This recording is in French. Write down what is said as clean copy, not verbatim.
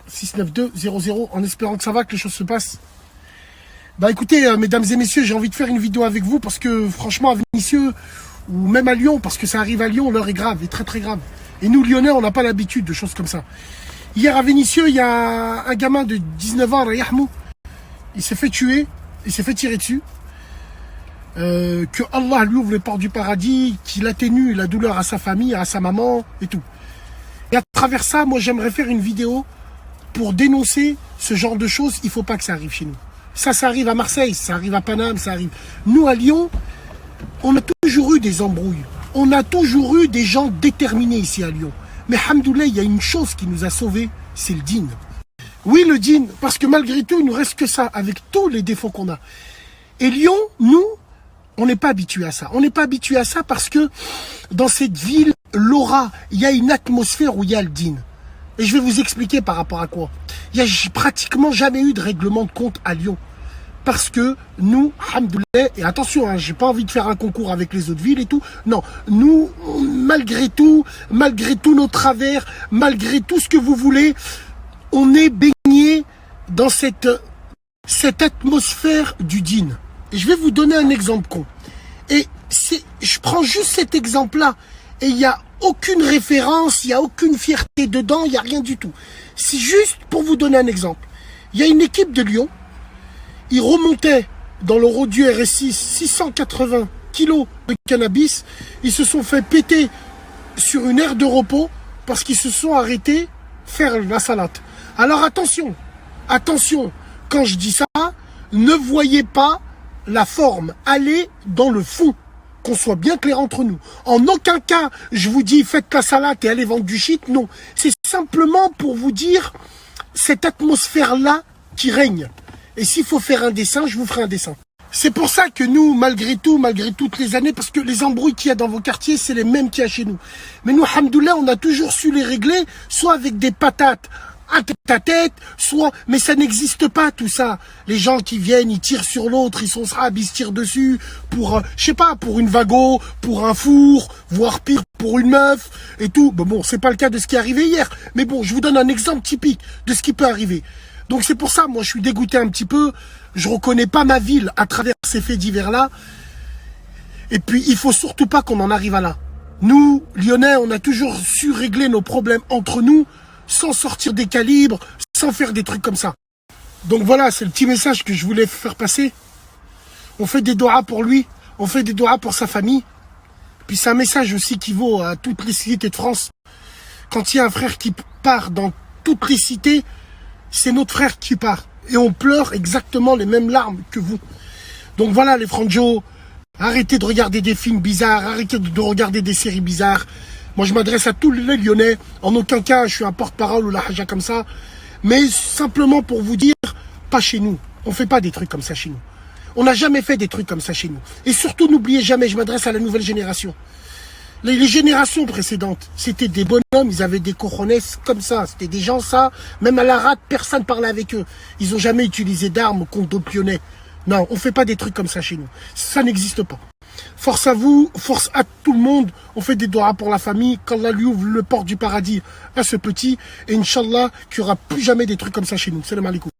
69200 en espérant que ça va, que les choses se passent. Bah écoutez, mesdames et messieurs, j'ai envie de faire une vidéo avec vous parce que franchement à Vénissieux ou même à Lyon, parce que ça arrive à Lyon, l'heure est grave, est très très grave. Et nous Lyonnais, on n'a pas l'habitude de choses comme ça. Hier à Vénissieux, il y a un gamin de 19 ans, Rayahmou, il s'est fait tuer, il s'est fait tirer dessus. Que Allah lui ouvre les portes du paradis, qu'il atténue la douleur à sa famille, à sa maman et tout. Et à travers ça, moi j'aimerais faire une vidéo pour dénoncer ce genre de choses. Il ne faut pas que ça arrive chez nous. Ça arrive à Marseille, ça arrive à Paname, ça arrive. Nous à Lyon, on a toujours eu des embrouilles. On a toujours eu des gens déterminés ici à Lyon. Mais hamdoulilah, il y a une chose qui nous a sauvés, c'est le dîn. Oui, le dîn, parce que malgré tout, il ne nous reste que ça, avec tous les défauts qu'on a. Et Lyon, nous, on n'est pas habitué à ça. On n'est pas habitué à ça parce que dans cette ville, l'aura, il y a une atmosphère où il y a le dîn. Et je vais vous expliquer par rapport à quoi. Il n'y a pratiquement jamais eu de règlement de compte à Lyon. Parce que nous, alhamdoulilah, et attention, hein, j'ai pas envie de faire un concours avec les autres villes et tout. Non, nous, malgré tout nos travers, malgré tout ce que vous voulez, on est baigné dans cette atmosphère du dîn. Et je vais vous donner un exemple con. Et je prends juste cet exemple-là. Et il n'y a aucune référence, il n'y a aucune fierté dedans, il n'y a rien du tout. C'est juste pour vous donner un exemple. Il y a une équipe de Lyon, ils remontaient dans le Rodieu RS6 680 kilos de cannabis. Ils se sont fait péter sur une aire de repos parce qu'ils se sont arrêtés faire la salade. Alors attention, attention, quand je dis ça, ne voyez pas la forme, allez dans le fond. Qu'on soit bien clair entre nous. En aucun cas, je vous dis faites la salade et allez vendre du shit. Non, c'est simplement pour vous dire cette atmosphère-là qui règne. Et s'il faut faire un dessin, je vous ferai un dessin. C'est pour ça que nous, malgré tout, malgré toutes les années, parce que les embrouilles qu'il y a dans vos quartiers, c'est les mêmes qu'il y a chez nous. Mais nous, alhamdoulilah, on a toujours su les régler, soit avec des patates à tête, soit, mais ça n'existe pas tout ça. Les gens qui viennent, ils tirent sur l'autre, ils sont srab, ils se tirent dessus pour, je sais pas, pour une vago, pour un four, voire pire, pour une meuf et tout. Bon, c'est pas le cas de ce qui est arrivé hier, mais bon, je vous donne un exemple typique de ce qui peut arriver. Donc c'est pour ça, moi, je suis dégoûté un petit peu. Je reconnais pas ma ville à travers ces faits divers-là. Et puis, il faut surtout pas qu'on en arrive à là. Nous, Lyonnais, on a toujours su régler nos problèmes entre nous, sans sortir des calibres, sans faire des trucs comme ça. Donc voilà, c'est le petit message que je voulais faire passer. On fait des doigts pour lui, on fait des doigts pour sa famille. Puis c'est un message aussi qui vaut à toutes les cités de France. Quand il y a un frère qui part dans toutes les cités, c'est notre frère qui part. Et on pleure exactement les mêmes larmes que vous. Donc voilà les franjos, arrêtez de regarder des films bizarres, arrêtez de regarder des séries bizarres. Moi, je m'adresse à tous les Lyonnais. En aucun cas, je suis un porte-parole ou la haja comme ça. Mais simplement pour vous dire, pas chez nous. On ne fait pas des trucs comme ça chez nous. On n'a jamais fait des trucs comme ça chez nous. Et surtout, n'oubliez jamais, je m'adresse à la nouvelle génération. Les générations précédentes, c'était des bonhommes, ils avaient des cojones comme ça. C'était des gens, ça, même à la rate, personne ne parlait avec eux. Ils n'ont jamais utilisé d'armes contre d'autres Lyonnais. Non, on ne fait pas des trucs comme ça chez nous. Ça n'existe pas. Force à vous, force à tout le monde. On fait des doigts pour la famille. Qu'Allah lui ouvre le port du paradis à ce petit. Et Inch'Allah, qu'il n'y aura plus jamais des trucs comme ça chez nous. Salam alaikum.